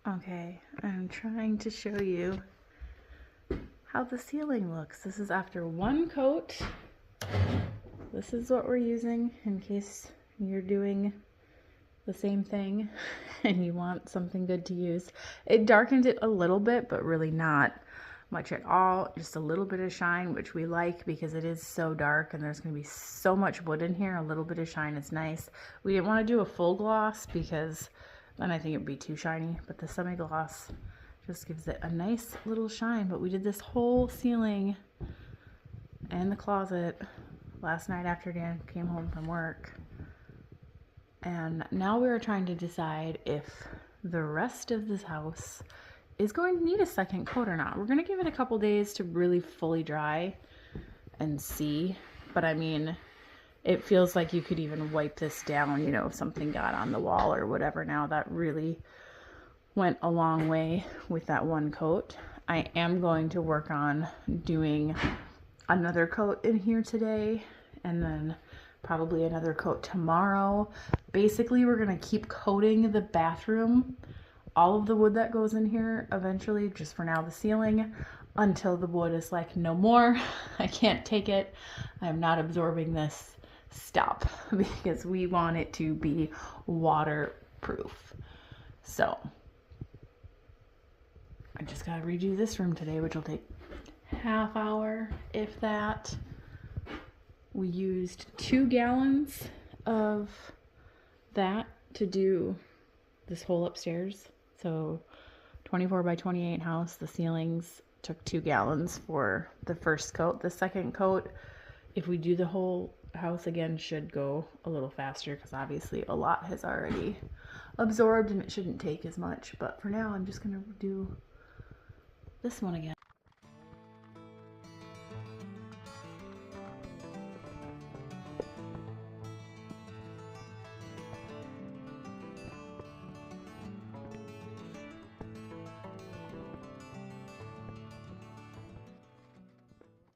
Okay, I'm trying to show you how the ceiling looks. This is after one coat. This is what we're using in case you're doing the same thing and you want something good to use. It darkened it a little bit, but really not much at all. Just a little bit of shine, which we like because it is so dark and there's going to be so much wood in here. A little bit of shine is nice. We didn't want to do a full gloss because then I think it would be too shiny, but the semi-gloss just gives it a nice little shine. But we did this whole ceiling and the closet last night after Dan came home from work. And now we're trying to decide if the rest of this house is going to need a second coat or not. We're going to give it a couple days to really fully dry and see. But I mean, it feels like you could even wipe this down, you know, if something got on the wall or whatever. Now that really went a long way with that one coat. I am going to work on doing another coat in here today and then probably another coat tomorrow. Basically, we're going to keep coating the bathroom, all of the wood that goes in here eventually, just for now the ceiling, until the wood is like, no more, I can't take it, I'm not absorbing this, stop, because we want it to be waterproof. So I just gotta redo this room today, which will take half hour, if that. We used 2 gallons of that to do this whole upstairs. So 24 by 28 house, the ceilings took 2 gallons for the first coat. The second coat, if we do the whole house again, should go a little faster because obviously a lot has already absorbed and it shouldn't take as much. But for now, I'm just gonna do this one again.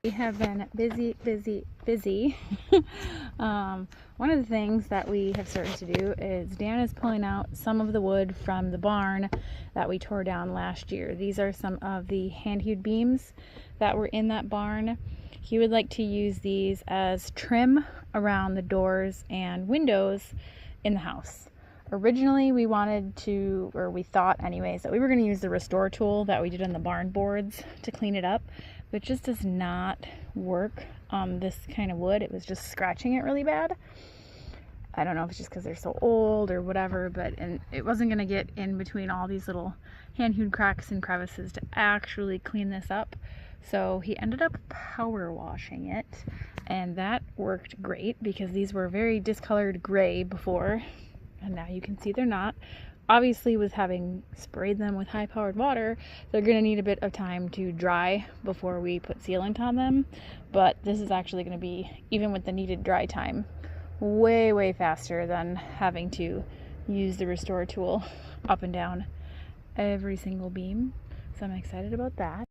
We have been busy. One of the things that we have started to do is Dan is pulling out some of the wood from the barn that we tore down last year. These are some of the hand-hewed beams that were in that barn. He would like to use these as trim around the doors and windows in the house. Originally, we wanted to, or we thought anyways, that we were going to use the restore tool that we did on the barn boards to clean it up, but it just does not work on this kind of wood. It was just scratching it really bad. I don't know if it's just because they're so old or whatever, and it wasn't going to get in between all these little hand-hewed cracks and crevices to actually clean this up. So he ended up power washing it, and that worked great because these were very discolored gray before, and now you can see they're not. Obviously, with having sprayed them with high-powered water, they're going to need a bit of time to dry before we put sealant on them. But this is actually going to be, even with the needed dry time, way faster than having to use the restore tool up and down every single beam. So I'm excited about that.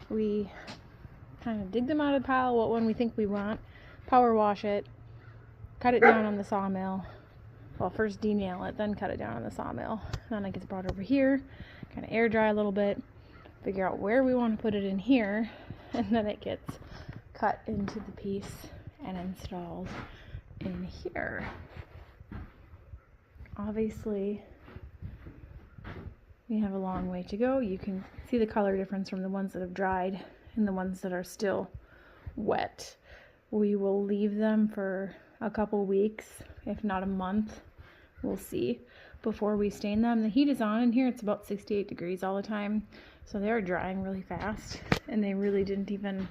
We kind of dig them out of the pile, what one we think we want, power wash it, cut it down on the sawmill. Well, first denail it, then cut it down on the sawmill. Then it gets brought over here, kind of air dry a little bit, figure out where we want to put it in here, and then it gets cut into the piece and installed in here. Obviously, we have a long way to go. You can see the color difference from the ones that have dried and the ones that are still wet. We will leave them for a couple weeks, if not a month, we'll see, before we stain them. The heat is on in here. It's about 68 degrees all the time, so they are drying really fast, and they really didn't even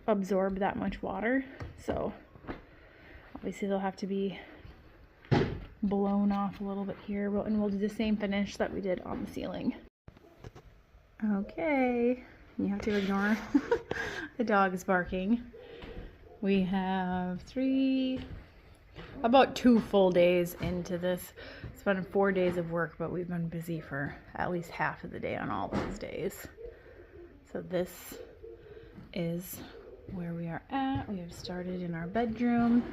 absorb that much water. So obviously they'll have to be blown off a little bit here, and we'll do the same finish that we did on the ceiling. Okay, you have to ignore the dog is barking. We have about 2 full days into this. It's been 4 days of work, but we've been busy for at least half of the day on all those days. So this is where we are at. We have started in our bedroom.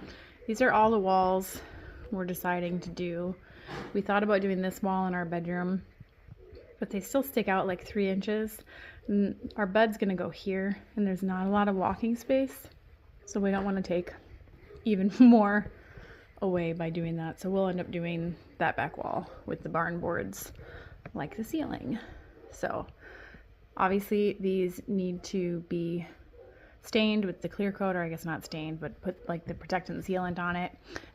These are all the walls we're deciding to do. We thought about doing this wall in our bedroom, but they still stick out like 3 inches. And our bed's gonna go here, and there's not a lot of walking space, so we don't want to take even more away by doing that. So we'll end up doing that back wall with the barn boards like the ceiling. So obviously these need to be stained with the clear coat, or I guess not stained, but put like the protectant sealant on it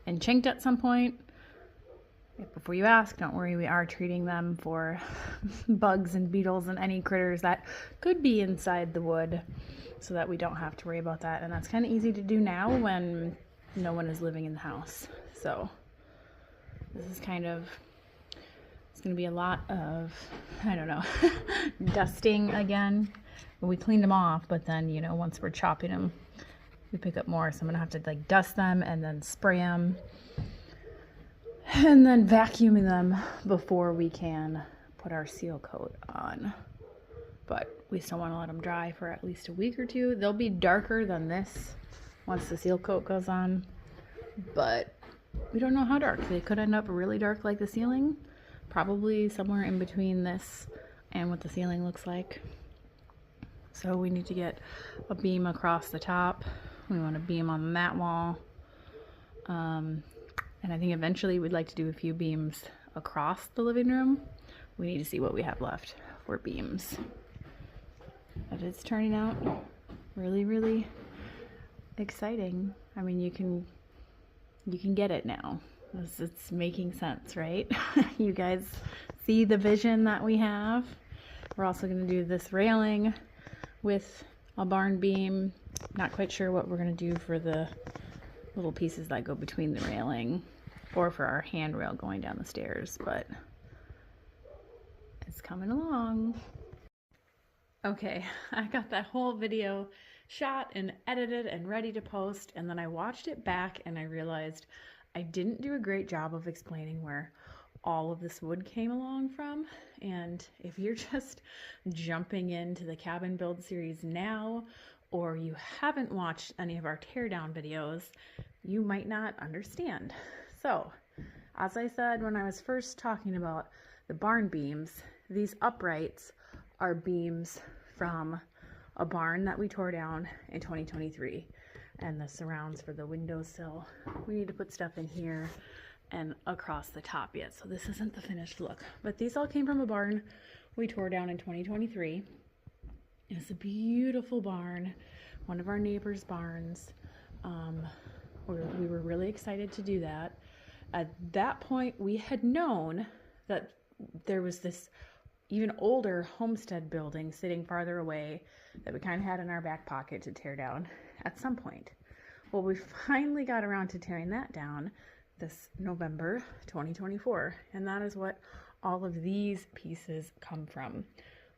and chinked at some point. Before you ask, don't worry, we are treating them for bugs and beetles and any critters that could be inside the wood, so that we don't have to worry about that. And that's kind of easy to do now when no one is living in the house. So this is kind of, it's going to be a lot of, I don't know, dusting again. We cleaned them off, but then, you know, once we're chopping them, we pick up more. So I'm gonna have to like dust them and then spray them and then vacuum them before we can put our seal coat on. But we still want to let them dry for at least a week or 2. They'll be darker than this once the seal coat goes on, but we don't know how dark. They could end up really dark like the ceiling, probably somewhere in between this and what the ceiling looks like. So we need to get a beam across the top. We want a beam on that wall. And I think eventually we'd like to do a few beams across the living room. We need to see what we have left for beams. But it's turning out really, really exciting. I mean, you can get it now. It's making sense, right? You guys see the vision that we have. We're also going to do this railing with a barn beam. Not quite sure what we're going to do for the little pieces that go between the railing or for our handrail going down the stairs, but it's coming along. Okay, I got that whole video shot and edited and ready to post, and then I watched it back and I realized I didn't do a great job of explaining where all of this wood came along from. And if you're just jumping into the cabin build series now, or you haven't watched any of our teardown videos, you might not understand. So, as I said when I was first talking about the barn beams, these uprights are beams from a barn that we tore down in 2023, and the surrounds for the windowsill. We need to put stuff in here and across the top yet, so this isn't the finished look. But these all came from a barn we tore down in 2023. It's a beautiful barn, one of our neighbors' barns. We were really excited to do that. At that point, we had known that there was this even older homestead building sitting farther away that we kind of had in our back pocket to tear down at some point. Well, we finally got around to tearing that down this November 2024, and that is what all of these pieces come from.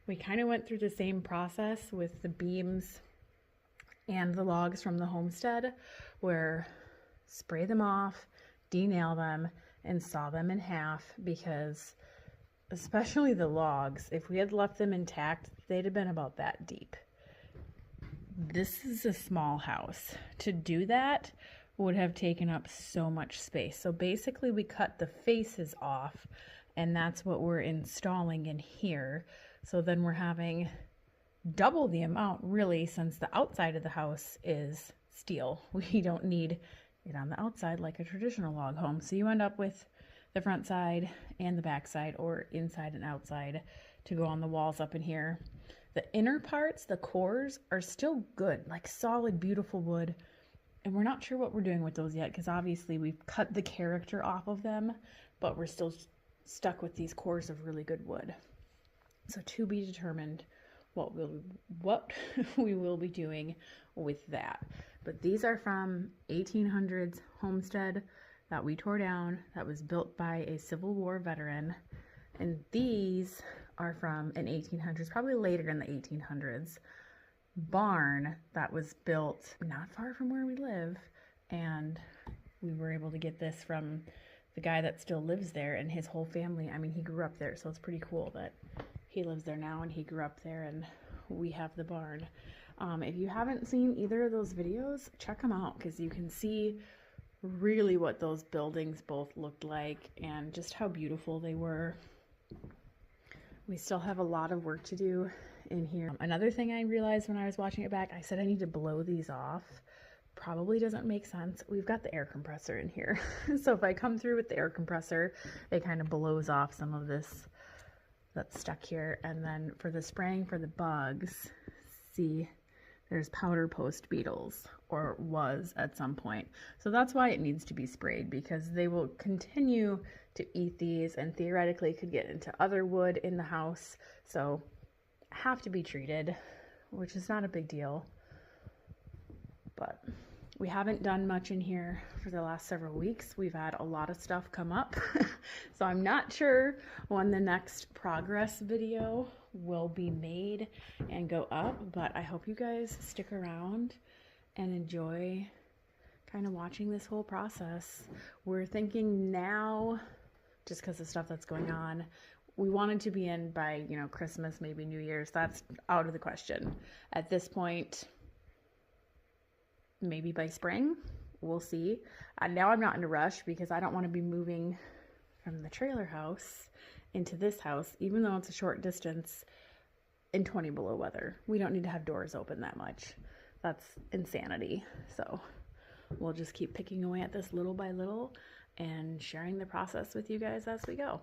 We kind of went through the same process with the beams and the logs from the homestead, where spray them off, denail them, and saw them in half, because especially the logs, if we had left them intact, they'd have been about that deep. This is a small house. To do that would have taken up so much space. So basically we cut the faces off, and that's what we're installing in here. So then we're having double the amount really, since the outside of the house is steel. We don't need it on the outside like a traditional log home. So you end up with the front side and the back side, or inside and outside, to go on the walls up in here. The inner parts, the cores, are still good, like solid, beautiful wood. And we're not sure what we're doing with those yet, because obviously we've cut the character off of them, but we're still stuck with these cores of really good wood. So to be determined what we will be doing with that. But these are from 1800s homestead that we tore down, that was built by a Civil War veteran. And these are from an 1800s, probably later in the 1800s, barn that was built not far from where we live. And we were able to get this from the guy that still lives there and his whole family. I mean, he grew up there, so it's pretty cool that he lives there now and he grew up there and we have the barn. If you haven't seen either of those videos, check them out, because you can see really what those buildings both looked like and just how beautiful they were. We still have a lot of work to do in here. Another thing I realized when I was watching it back, I said I need to blow these off. Probably doesn't make sense. We've got the air compressor in here. So if I come through with the air compressor, it kind of blows off some of this that's stuck here. And then for the spraying for the bugs, see, there's powder post beetles, or was at some point. So that's why it needs to be sprayed, because they will continue to eat these and theoretically could get into other wood in the house. So have to be treated, which is not a big deal. But we haven't done much in here for the last several weeks. We've had a lot of stuff come up. So I'm not sure when the next progress video will be made and go up, but I hope you guys stick around and enjoy kind of watching this whole process. We're thinking now, just because of stuff that's going on, we wanted to be in by, you know, Christmas, maybe New Year's. That's out of the question at this point. Maybe by spring, we'll see. Now I'm not in a rush, because I don't want to be moving from the trailer house into this house, even though it's a short distance, in 20 below weather. We don't need to have doors open that much. That's insanity. So we'll just keep picking away at this little by little and sharing the process with you guys as we go.